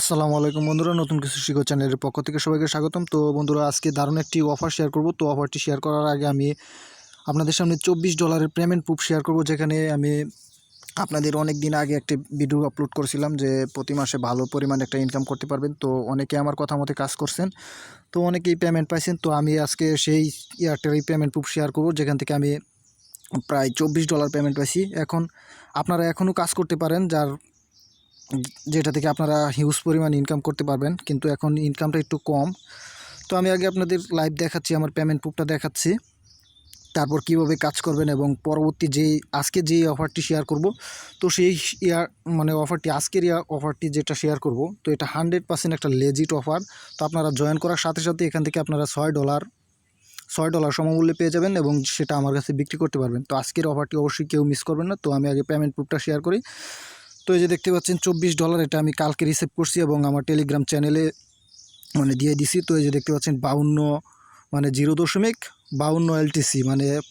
আসসালামু আলাইকুম বন্ধুরা, নতুন কিছু শিখো চ্যানেলের পক্ষ থেকে সবাইকে স্বাগতম। তো বন্ধুরা, আজকে দারুণ একটি অফার শেয়ার করব। তো অফারটি শেয়ার করার আগে আমি আপনাদের সামনে $24 পেমেন্ট প্রুফ শেয়ার করব, যেখানে আমি আপনাদের অনেক দিন আগে একটি ভিডিও আপলোড করেছিলাম যে প্রতি মাসে ভালো পরিমাণে একটা ইনকাম করতে পারবেন। তো অনেকে আমার কথা মতো কাজ করছেন, তো অনেকেই পেমেন্ট পাইছেন। তো আমি আজকে সেই এই পেমেন্ট প্রুফ শেয়ার করব, যেখান থেকে আমি প্রায় $24 পেমেন্ট পাইছি। এখন আপনারা এখনও কাজ করতে পারেন, যেটা থেকে আপনারা হিউজ পরিমাণ ইনকাম করতে পারবেন, কিন্তু এখন ইনকামটা একটু কম। তো আমি আগে আপনাদের লাইভ দেখাচ্ছি, আমার পেমেন্ট প্রুফটা দেখাচ্ছি, তারপর কিভাবে কাজ করবেন এবং পরবর্তী আজকে যেই অফারটি শেয়ার করব, তো সেই আজকের অফারটি যেটা শেয়ার করব, তো এটা 100% একটা লেজিট অফার। তো আপনারা জয়েন করার সাথে সাথে এখান থেকে আপনারা $6 সমমূল্যে পেয়ে যাবেন এবং সেটা আমার কাছে বিক্রি করতে পারবেন। তো আজকের অফারটি অবশ্যই কেউ মিস করবেন না। তো আমি আগে পেমেন্ট প্রুফটা শেয়ার করি। তো এই যে দেখতে পাচ্ছেন $24, এটা আমি কালকে রিসিভ করছি এবং আমার টেলিগ্রাম চ্যানেলে দিয়ে দিছি। তো এই যে দেখতে পাচ্ছেন 0.52 এলটিসি,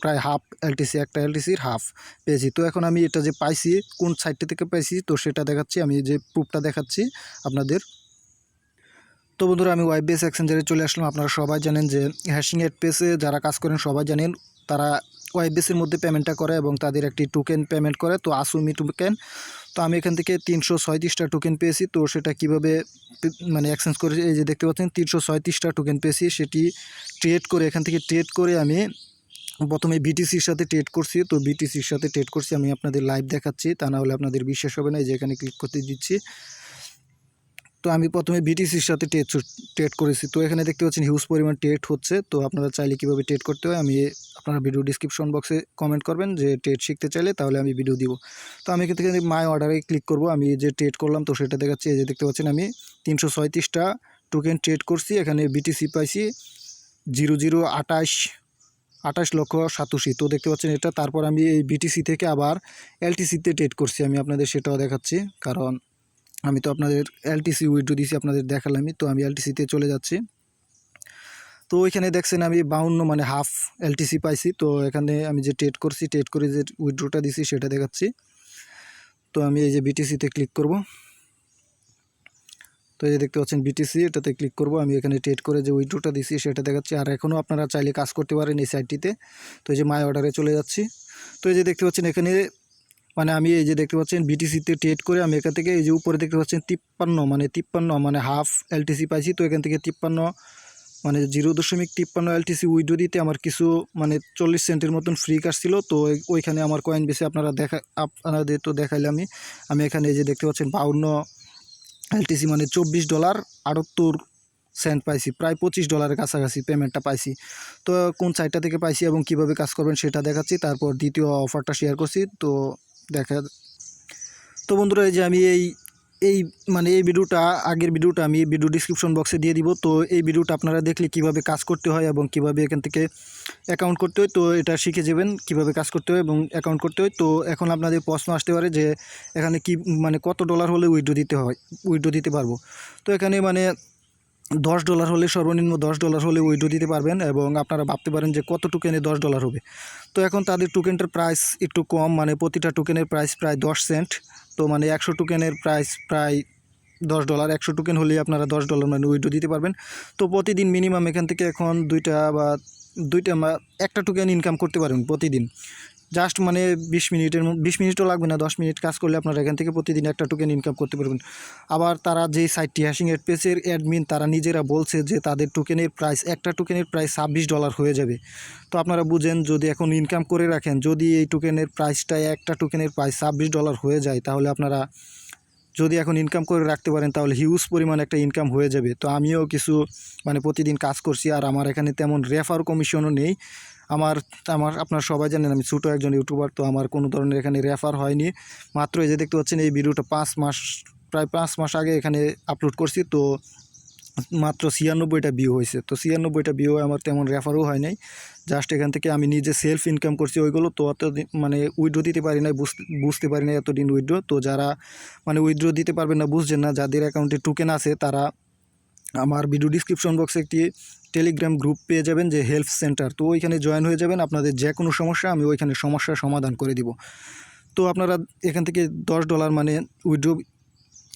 প্রায় হাফ এলটিসি, একটা এলটিসির হাফ পেয়েছি। তো এখন আমি এটা যে পাইছি কোন সাইটটা থেকে পাইছি, তো সেটা দেখাচ্ছি, আমি যে প্রুফটা দেখাচ্ছি আপনাদের। তো বন্ধুরা, আমি ওয়েব বেস এক্সচেঞ্জারে চলে আসলাম। আপনারা সবাই জানেন যে হ্যাশিং এড পেসে যারা কাজ করেন সবাই জানেন, তারা ওয়েব বেসের মধ্যে পেমেন্টটা করে এবং তাদের একটি টোকেন পেমেন্ট করে, তো আসুমি টোকেন। তো আমি এখান থেকে 337টা টোকেন পেয়েছি। তো সেটা কিভাবে এক্সচেঞ্জ করে, এই যে দেখতে পাচ্ছেন 337টা টোকেন পেয়েছি, সেটি এখান থেকে ট্রেড করে আমি প্রথমে বিটিসির সাথে ট্রেড করছি। তো বিটিসির সাথে ট্রেড করছি, আমি আপনাদের লাইভ দেখাচ্ছি, তা না হলে আপনাদের বিশ্বাস হবে না। এই যে এখানে ক্লিক করতে দিচ্ছি। তো আমি প্রথমে বিটিসির সাথে ট্রেড করেছি। তো এখানে দেখতে পাচ্ছেন হিউজ পরিমাণ ট্রেড হচ্ছে। তো আপনারা চাইলে কীভাবে ট্রেড করতে হয়, আপনারা ভিডিও ডিসক্রিপশন বক্সে কমেন্ট করবেন যে ট্রেড শিখতে চাইলে, তাহলে আমি ভিডিও দিব। তো আমি এখান থেকে মাই অর্ডারে ক্লিক করব। আমি যে ট্রেড করলাম তো সেটা দেখাচ্ছি। এই যে দেখতে পাচ্ছেন আমি 337টা টোকেন ট্রেড করছি। এখানে বিটিসি পাইছি 28,87,000। তো দেখতে পাচ্ছেন এটা। তারপর আমি এই বিটিসি থেকে আবার এলটিসিতে ট্রেড করছি, আমি আপনাদের সেটাও দেখাচ্ছি, কারণ আমি তো আপনাদের এলটিসি উইথড্র দিয়েছি, আপনাদের দেখালামই। তো আমি এলটিসিতে চলে যাচ্ছি। তো ওইখানে দেখছেন আমি 52 হাফ এলটিসি পাইছি। তো এখানে আমি যে ট্রেড করে যে উইথড্রটা দিছি সেটা দেখাচ্ছি। তো আমি এই যে বিটিসিতে ক্লিক করব। তো এই যে দেখতে পাচ্ছেন বিটিসি, এটাতে ক্লিক করব। আমি এখানে ট্রেড করে যে উইথড্রটা দিছি সেটা দেখাচ্ছি। আর এখনও আপনারা চাইলে কাজ করতে পারেন এই সাইটটিতে। তো এই যে মাই অর্ডারে চলে যাচ্ছি। তো এই যে দেখতে পাচ্ছেন এখানে আমি এই যে দেখতে পাচ্ছেন বিটিসিতে ট্রেড করে আমি এখান থেকে এই যে উপরে দেখতে পাচ্ছেন 53 হাফ এলটিসি পাইছি। তো এখান থেকে 0.53 এলটিসি উইথড্র দিতে আমার কিছু 40 সেন্টের মতন ফ্রি কাজ ছিল। তো ওইখানে আমার কয়েন বেশি আপনাদের তো দেখাইলে আমি এখানে এই যে দেখতে পাচ্ছেন 52 এলটিসি $24.78 পাইছি, প্রায় $25 কাছাকাছি পেমেন্টটা পাইছি। তো কোন সাইটটা থেকে পাইছি এবং কিভাবে কাজ করবেন সেটা দেখাচ্ছি, তারপর দ্বিতীয় অফারটা শেয়ার করছি। তো বন্ধুরা, এই যে আমি এই আগের ভিডিওটা আমি ভিডিও ডিসক্রিপশন বক্সে দিয়ে দিব। তো এই ভিডিওটা আপনারা দেখলে কিভাবে কাজ করতে হয় এবং কিভাবে এখান থেকে অ্যাকাউন্ট করতে হয়, তো এটা শিখে যাবেন কিভাবে কাজ করতে হয় এবং অ্যাকাউন্ট করতে হয়। তো এখন আপনাদের প্রশ্ন আসতে পারে যে এখানে কি কত ডলার হলে উইথড্র দিতে পারবো। তো এখানে $10 হলে, সর্বনিম্ন $10 হলে উইথড্র দিতে পারবেন। এবং আপনারা ভাবতে পারেন যে কত টোকেনে $10 হবে। তো এখন তাদের টোকেনটার প্রাইস একটু কম, প্রতিটা টোকেনের প্রাইস প্রায় 10 সেন্ট। তো 100 টোকেনের প্রাইস প্রায় $10। 100 টোকেন হলেই আপনারা $10 উইথড্র দিতে পারবেন। তো প্রতিদিন মিনিমাম এখান থেকে এখন দুইটা বা একটা টোকেন ইনকাম করতে পারবেন প্রতিদিন। জাস্ট 20 মিনিটও লাগবে না, 10 মিনিট কাজ করলে আপনারা এখান থেকে প্রতিদিন একটা টোকেন ইনকাম করতে পারবেন। আবার তারা যেই সাইটটি হ্যাশিং এড পেজের অ্যাডমিন, তারা নিজেরা বলছে যে তাদের একটা টোকেনের প্রাইস $26 হয়ে যাবে। তো আপনারা বুঝেন, যদি এখন ইনকাম করে রাখেন, যদি এই টোকেনের প্রাইসটা, একটা টোকেনের প্রাইস $26 হয়ে যায়, তাহলে আপনারা যদি এখন ইনকাম করে রাখতে পারেন তাহলে হিউজ পরিমাণ একটা ইনকাম হয়ে যাবে। তো আমিও কিছু প্রতিদিন কাজ করছি, আর আমার এখানে তেমন রেফার কমিশনও নেই। আপনারা সবাই জানেন আমি ছোটো একজন ইউটিউবার, তো আমার কোনো ধরনের এখানে রেফার হয়নি। মাত্র এই যে দেখতে পাচ্ছেন এই ভিডিওটা প্রায় 5 মাস আগে এখানে আপলোড করছি। তো মাত্র 96টা ভিউ হয়েছে। তো 96টা ভিউ আমার তেমন রেফারও হয় নাই, জাস্ট এখান থেকে আমি নিজে সেলফ ইনকাম করছি ওইগুলো। তো অতদিন উইথড্র দিতে পারি নাই, বুঝতে পারি না এতদিন উইথড্র। তো যারা উইথড্র দিতে পারবেন না, বুঝছেন না, যাদের অ্যাকাউন্টে টোকেন আছে, তারা আমার ভিডিও ডিসক্রিপশন বক্সে একটি টেলিগ্রাম গ্রুপ পেয়ে যাবেন যে হেল্প সেন্টার। তো ওইখানে জয়েন হয়ে যাবেন। আপনাদের যে কোনো সমস্যা আমি ওইখানে সমস্যার সমাধান করে দিব। তো আপনারা এখান থেকে $10 উইথড্র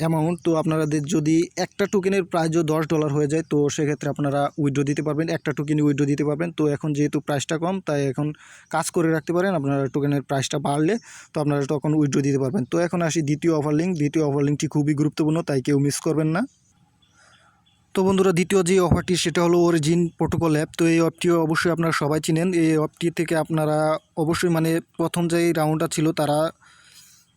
অ্যামাউন্ট, তো আপনাদের যদি একটা টোকেনের প্রাইসও $10 হয়ে যায় তো সেক্ষেত্রে আপনারা উইথড্র দিতে পারবেন, একটা টোকেনই উইথড্র দিতে পারবেন। তো এখন যেহেতু প্রাইসটা কম তাই এখন কাজ করে রাখতে পারেন, আপনারা টোকেনের প্রাইসটা বাড়লে তো আপনারা তখন উইথড্র দিতে পারবেন। তো এখন আসি দ্বিতীয় অফার লিঙ্ক। দ্বিতীয় অফার লিঙ্কটি খুবই গুরুত্বপূর্ণ, তাই কেউ মিস করবেন না। তো বন্ধুরা, দ্বিতীয় যে অফারটি সেটা হলো অরিজিন প্রোটোকল অ্যাপ। তো এই অ্যাপটিও অবশ্যই আপনারা সবাই চিনেন। এই অ্যাপটি থেকে আপনারা অবশ্যই প্রথম যে রাউন্ডটা ছিল তারা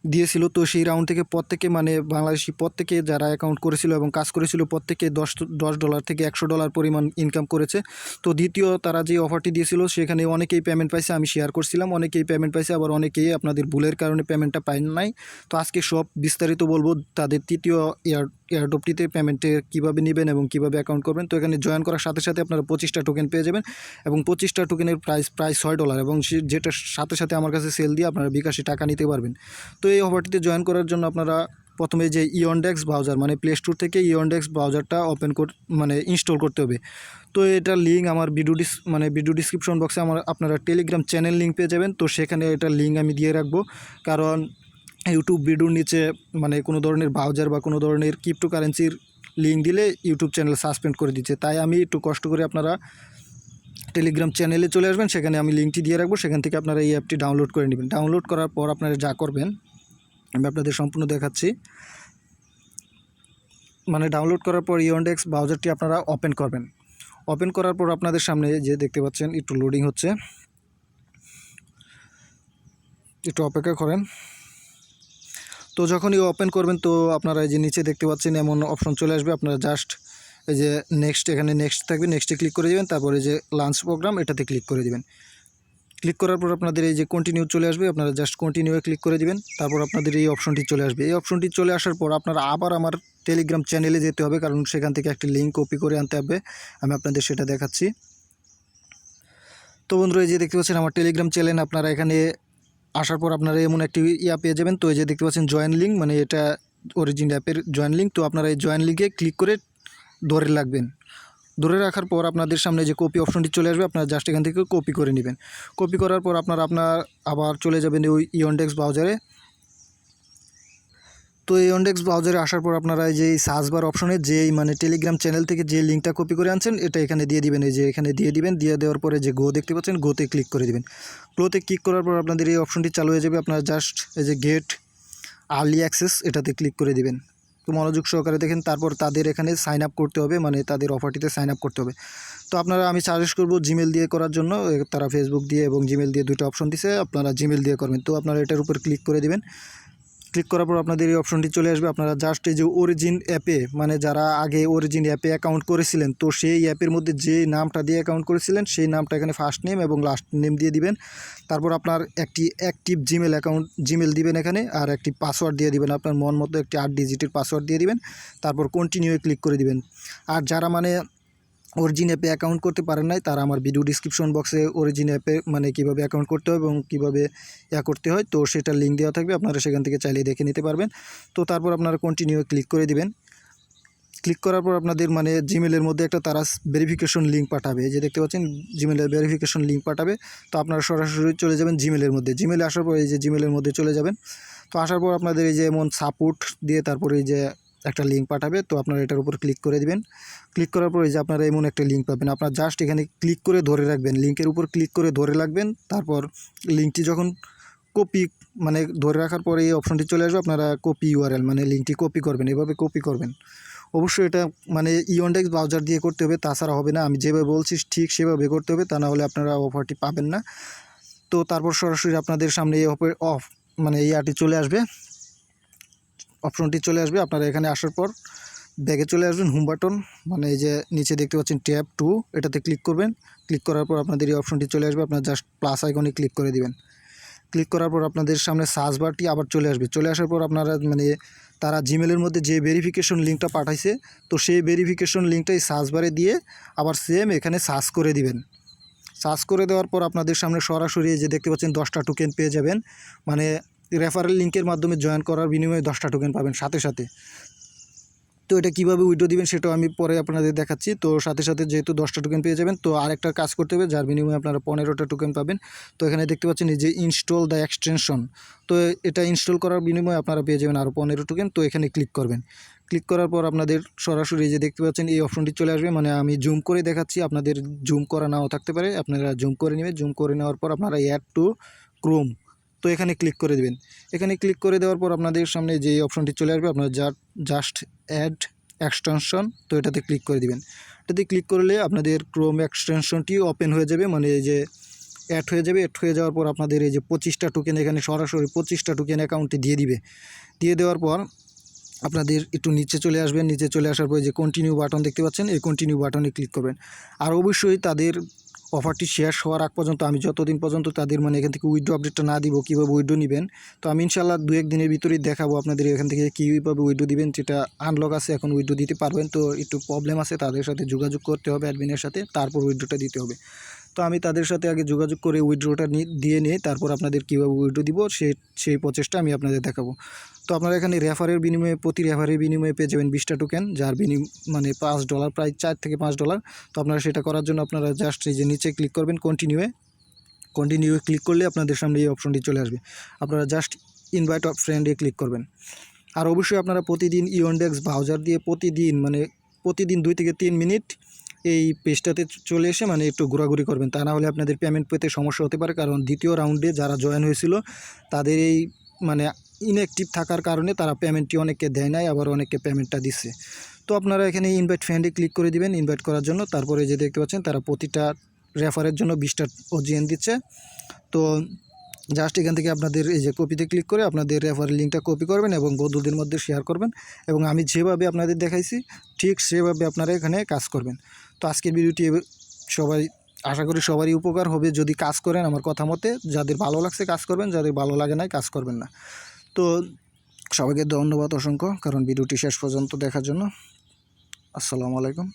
দিয়েছিল, তো সেই রাউন্ড থেকে প্রত্যেকে বাংলাদেশি প্রত্যেকে যারা অ্যাকাউন্ট করেছিল এবং কাজ করেছিল প্রত্যেকে $10 থেকে $100 পরিমাণ ইনকাম করেছে। তো দ্বিতীয় তারা যে অফারটি দিয়েছিল সেখানে অনেকেই পেমেন্ট পাইছে, আমি শেয়ার করছিলাম, অনেকেই পেমেন্ট পাইছে, আবার অনেকেই আপনাদের ভুলের কারণে পেমেন্টটা পায় নাই। তো আজকে সব বিস্তারিত বলবো তাদের তৃতীয় এয়ারড্রপটিতে পেমেন্টে কীভাবে নেবেন এবং কীভাবে অ্যাকাউন্ট করবেন। তো এখানে জয়েন করার সাথে সাথে আপনারা 25টা টোকেন পেয়ে যাবেন এবং 25টা টোকেনের প্রায় $6 এবং যেটার সাথে সাথে আমার কাছে সেল দিয়ে আপনারা বিকাশে টাকা নিতে পারবেন। তো এই অফারটিতে জয়েন করার জন্য আপনারা প্রথমে যে ইয়নডেক্স ব্রাউজার প্লে স্টোর থেকে ইয়নডেক্স ব্রাউজারটা ইনস্টল করতে হবে। তো এটার লিঙ্ক আমার ভিডিও ডিসক্রিপশন বক্সে আপনারা টেলিগ্রাম চ্যানেল লিঙ্ক পেয়ে যাবেন। তো সেখানে এটার লিঙ্ক আমি দিয়ে রাখবো, কারণ ইউটিউব ভিডিওর নিচে কোনো ধরনের ব্রাউজার বা কোনো ধরনের ক্রিপ্টোকারেন্সির লিঙ্ক দিলে ইউটিউব চ্যানেল সাসপেন্ড করে দিচ্ছে। তাই আমি একটু কষ্ট করে আপনারা টেলিগ্রাম চ্যানেলে চলে আসবেন, সেখানে আমি লিঙ্কটি দিয়ে রাখবো, সেখান থেকে আপনারা এই অ্যাপটি ডাউনলোড করে নেবেন। ডাউনলোড করার পর আপনারা যা করবেন আমি আপনাদের সম্পূর্ণ দেখাচ্ছি। ডাউনলোড করার পর ইয়নডেক্স ব্রাউজারটি আপনারা ওপেন করবেন। ওপেন করার পর আপনাদের সামনে যে দেখতে পাচ্ছেন একটু লোডিং হচ্ছে, একটু অপেক্ষা করেন। তো যখনই ওপেন করবেন তো আপনারা এই যে নিচে দেখতে পাচ্ছেন এমন অপশন চলে আসবে, আপনারা জাস্ট এই যে নেক্সট, এখানে নেক্সট থাকবে, নেক্সটে ক্লিক করে দেবেন। তারপরে যে লাঞ্চ প্রোগ্রাম এটাতে ক্লিক করে দেবেন। ক্লিক করার পর আপনাদের এই যে কন্টিনিউ চলে আসবে, আপনারা জাস্ট কন্টিনিউয়ে ক্লিক করে দিবেন। তারপর আপনাদের এই অপশনটি চলে আসবে। এই অপশনটি চলে আসার পর আপনারা আবার আমার টেলিগ্রাম চ্যানেলে যেতে হবে, কারণ সেখান থেকে একটি লিঙ্ক কপি করে আনতে হবে। আমি আপনাদের সেটা দেখাচ্ছি। তো বন্ধুরা, এই যে দেখতে পাচ্ছেন আমার টেলিগ্রাম চ্যানেল, আপনারা এখানে আসার পর আপনারা এমন একটি পেয়ে যাবেন। তো এই যে দেখতে পাচ্ছেন জয়েন লিঙ্ক, এটা অরিজিন অ্যাপের জয়েন লিঙ্ক। তো আপনারা এই জয়েন লিঙ্কে ক্লিক করে ধরে রাখবেন। ধরে রাখার পর আপনাদের সামনে যে কপি অপশনটি চলে আসবে, আপনারা জাস্ট এখান থেকে কপি করে নেবেন। কপি করার পর আপনার আবার চলে যাবেন ওই ইয়নডেক্স ব্রাউজারে। তো এই ইয়নডেক্স ব্রাউজারে আসার পর আপনারা এই যে সার্চ বার অপশনে যেই টেলিগ্রাম চ্যানেল থেকে যে লিঙ্কটা কপি করে আনছেন এটা এখানে দিয়ে দিবেন। এই যে এখানে দিয়ে দিবেন, দিয়ে দেওয়ার পরে যে গো দেখতে পাচ্ছেন গোতে ক্লিক করে দিবেন। গোতে ক্লিক করার পর আপনাদের এই অপশনটি চালু হয়ে যাবে। আপনারা জাস্ট এই যে গেট আর্লি অ্যাক্সেস এটাতে ক্লিক করে দিবেন। তো মনোযোগ সহকারে দেখেন। তারপর তাদের এখানে সাইন আপ করতে হবে, তাদের অফারটিতে সাইন আপ করতে হবে। তো আমি সাজেস্ট করব জিমেল দিয়ে করার জন্য। তারা ফেসবুক দিয়ে এবং জিমেল দিয়ে দুটো অপশন দিছে, আপনারা জিমেল দিয়ে করবেন। তো আপনারা এটার উপর ক্লিক করে দিবেন। ক্লিক করার পর আপনাদের এই অপশনটি চলে আসবে। আপনারা জাস্ট এই যে অরিজিন অ্যাপে যারা আগে অরিজিন অ্যাপে অ্যাকাউন্ট করেছিলেন তো সেই অ্যাপের মধ্যে যে নামটা দিয়ে অ্যাকাউন্ট করেছিলেন সেই নামটা এখানে ফার্স্ট নেম এবং লাস্ট নেম দিয়ে দিবেন। তারপর আপনার একটি অ্যাক্টিভ জিমেল দিবেন এখানে, আর একটি পাসওয়ার্ড দিয়ে দিবেন, আপনার মন মতো একটি 8 ডিজিটের পাসওয়ার্ড দিয়ে দিবেন। তারপর কন্টিনিউয়ে ক্লিক করে দিবেন। আর যারা অরিজিন অ্যাপে অ্যাকাউন্ট করতে পারেন নাই তারা আমার ভিডিও ডিসক্রিপশন বক্সে অরিজিন অ্যাপে কীভাবে অ্যাকাউন্ট করতে হয় এবং কীভাবে করতে হয় তো সেটার লিঙ্ক দেওয়া থাকবে, আপনারা সেখান থেকে চাইলে দেখে নিতে পারবেন। তো তারপর আপনারা কন্টিনিউ ক্লিক করে দিবেন। ক্লিক করার পর আপনাদের জিমেলের মধ্যে একটা তারা ভেরিফিকেশন লিঙ্ক পাঠাবে, যে দেখতে পাচ্ছেন জিমেলের ভেরিফিকেশন লিঙ্ক পাঠাবে। তো আপনারা সরাসরি চলে যাবেন জিমেলের মধ্যে। জিমেলে আসার পর এই যে জিমেলের মধ্যে চলে যাবেন। তো আসার পর আপনাদের এই যে এমন সাপোর্ট দিয়ে তারপরে এই যে একটা লিঙ্ক পাঠাবে, তো আপনারা এটার উপর ক্লিক করে দিবেন। ক্লিক করার পরে যে আপনারা এমন একটা লিঙ্ক পাবেন, আপনারা জাস্ট এখানে ক্লিক করে ধরে রাখবেন, লিঙ্কের উপর ক্লিক করে ধরে রাখবেন। তারপর লিঙ্কটি যখন কপি ধরে রাখার পরে এই অপশনটি চলে আসবে, আপনারা কপি ইউআরএল লিঙ্কটি কপি করবেন, এভাবে কপি করবেন। অবশ্যই এটা ইয়নডেক্স ব্রাউজার দিয়ে করতে হবে, তাছাড়া হবে না। আমি যেভাবে বলছি ঠিক সেভাবে করতে হবে, তা না হলে আপনারা অফারটি পাবেন না। তো তারপর সরাসরি আপনাদের সামনে এই এই আরটি চলে আসবে, অপশনটি চলে আসবে। আপনারা এখানে আসার পর ব্যাগে চলে আসবেন, হোম বাটন এই যে নিচে দেখতে পাচ্ছেন ট্যাব 2 এটাতে ক্লিক করবেন। ক্লিক করার পর আপনাদের এই অপশনটি চলে আসবে, আপনারা জাস্ট প্লাস আইকনে ক্লিক করে দিবেন। ক্লিক করার পর আপনাদের সামনে সার্চ বারটি আবার চলে আসবে। চলে আসার পর আপনারা তারা জিমেলের মধ্যে যে ভেরিফিকেশন লিঙ্কটা পাঠাইছে তো সেই ভেরিফিকেশন লিঙ্কটাই সার্চ বারে দিয়ে আবার সেম এখানে সার্চ করে দিবেন। সার্চ করে দেওয়ার পর আপনাদের সামনে সরাসরি যে দেখতে পাচ্ছেন 10টা টোকেন পেয়ে যাবেন, রেফারেল লিঙ্কের মাধ্যমে জয়েন করার বিনিময়ে 10টা টোকেন পাবেন সাথে সাথে। তো এটা কীভাবে উইথড্র দিবেন সেটাও আমি পরে আপনাদের দেখাচ্ছি। তো সাথে সাথে যেহেতু 10টা টোকেন পেয়ে যাবেন, তো আরেকটা কাজ করতে হবে যার বিনিময়ে আপনারা 15টা টোকেন পাবেন। তো এখানে দেখতে পাচ্ছেন এই যে ইনস্টল দ্য এক্সটেনশন, তো এটা ইনস্টল করার বিনিময়ে আপনারা পেয়ে যাবেন আরও 15 টোকেন। তো এখানে ক্লিক করবেন। ক্লিক করার পর আপনাদের সরাসরি যে দেখতে পাচ্ছেন এই অপশনটি চলে আসবে, মানে আমি জুম করে দেখাচ্ছি, আপনাদের জুম করা নাও থাকতে পারে, আপনারা জুম করে নেবেন। জুম করে নেওয়ার পর আপনারা অ্যাড টু ক্রোম, তো এখানে ক্লিক করে দেবেন। এখানে ক্লিক করে দেওয়ার পর আপনাদের সামনে যে অপশনটি চলে আসবে, আপনারা জাস্ট অ্যাড এক্সটেনশন, তো এটাতে ক্লিক করে দিবেন। এটাতে ক্লিক করলে আপনাদের ক্রোম এক্সটেনশনটি ওপেন হয়ে যাবে, মানে এই যে অ্যাড হয়ে যাবে। অ্যাড হয়ে যাওয়ার পর আপনাদের এই যে 25টা টোকেন এখানে সরাসরি 25টা টোকেন অ্যাকাউন্টে দিয়ে দিবে। দিয়ে দেওয়ার পর আপনাদের একটু নিচে চলে আসবেন। নিচে চলে আসার পর যে কন্টিনিউ বাটন দেখতে পাচ্ছেন, এই কন্টিনিউ বাটনে ক্লিক করবেন। আর অবশ্যই তাদের অফারটি শেষ হওয়ার আগ পর্যন্ত, আমি যতদিন পর্যন্ত তাদের মানে এখান থেকে উইথড্র আপডেটটা না দিব, কীভাবে উইথড্র নেবেন, তো আমি ইনশাআল্লাহ 2-1 দিনের ভিতরেই দেখাবো আপনাদের এখান থেকে কীভাবে উইথড্র দিবেন। যেটা আনলক আছে এখন উইথড্র দিতে পারবেন, তো একটু প্রবলেম আছে, তাদের সাথে যোগাযোগ করতে হবে অ্যাডমিনের সাথে, তারপর উইথড্রটা দিতে হবে। তো আমি তাদের সাথে আগে যোগাযোগ করে উইথড্রটা দিয়ে নিয়ে তারপর আপনাদের কীভাবে উইথড্র দিব সেই প্রচেষ্টা আমি আপনাদের দেখাবো। তো আপনারা এখানে রেফারের বিনিময়ে, প্রতি রেফারের বিনিময়ে পেয়ে যাবেন 20টা টোকেন, যার মানে $5, প্রায় $4 থেকে $5। তো আপনারা সেটা করার জন্য আপনারা জাস্ট এই যে নিচে ক্লিক করবেন কন্টিনিউয়ে ক্লিক করলে আপনাদের সামনে এই অপশনটি চলে আসবে। আপনারা জাস্ট ইনভাইট ফ্রেন্ডে ক্লিক করবেন। আর অবশ্যই আপনারা প্রতিদিন ইওনডেক্স ব্রাউজার দিয়ে প্রতিদিন 2 থেকে 3 মিনিট এই পেজটাতে চলে এসে মানে একটু ঘোরাঘুরি করবেন, তা না হলে আপনাদের পেমেন্ট পেতে সমস্যা হতে পারে। কারণ দ্বিতীয় রাউন্ডে যারা জয়েন হয়েছিল তাদের এই মানে ইনঅ্যাক্টিভ থাকার কারণে তারা পেমেন্টটি অনেককে দেয় নাই, আবার অনেককে পেমেন্টটা দিচ্ছে। তো আপনারা এখানে ইনভাইট ফ্রেন্ডে ক্লিক করে দিবেন ইনভাইট করার জন্য। তারপরে যে দেখতে পাচ্ছেন তারা প্রতিটা রেফারের জন্য 20টা OGN দিচ্ছে। তো জাস্ট এখান থেকে আপনাদের এই যে কপিতে ক্লিক করে আপনাদের রেফারের লিঙ্কটা কপি করবেন এবং বন্ধুদের মধ্যে শেয়ার করবেন, এবং আমি যেভাবে আপনাদের দেখাইছি ঠিক সেভাবে আপনারা এখানে কাজ করবেন। তো আজকের ভিডিওটি আশা করি সবারই উপকার হবে যদি কাজ করেন আমার কথা মতে। যাদের ভালো লাগছে কাজ করবেন, যাদের ভালো লাগে নাই কাজ করবেন না। তো সবাইকে ধন্যবাদ অসংখ্য, কারণ ভিডিওটি শেষ পর্যন্ত দেখার জন্য। আসসালামু আলাইকুম।